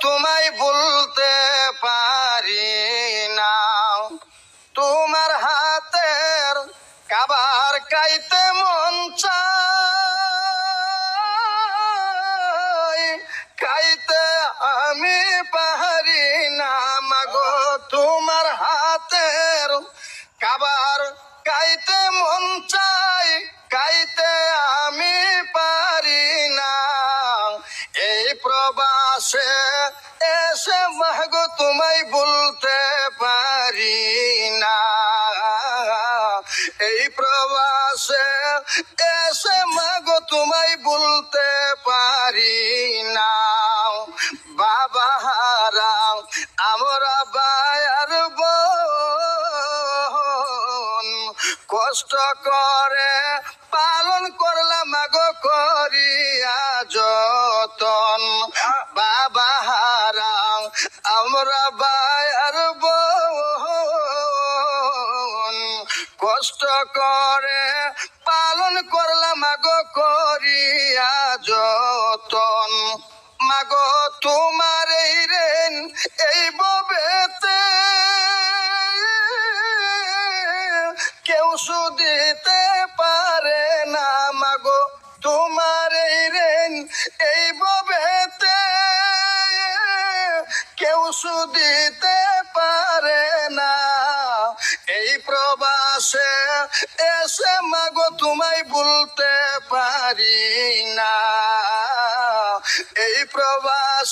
তোমায় বলতে পারি না, তোমার হাতের খাবার খাইতে মন চায়, খাইতে আমি পারি না মাগো। তোমার হাতের খাবার খাইতে মন চায়, খাইতে আমি পারি না। এই প্রবাসে এসে মাগো তোমায় বলতে পারি না, এই প্রবাসে এসে মাগো তোমায় বলতে পারি না। বাবা হারাম আমরা বায়ার বোন, কষ্ট করে পালন করলাম মাগো করিয়া যতন। বাবা হারাম আমরা বায়ার বোন, কষ্ট করে পালন করলাম মাগো করিয়া যতন। মাগো তোমার এই রেন এই ববেতে কেউ শুধিতে পারে না মাগো। তোমার এই রেন এই ববেতে কেউ শুধিতে পারে না। এই প্রবাসে এসে মাগো তোমায় বলতে পারি না, এই প্রবাস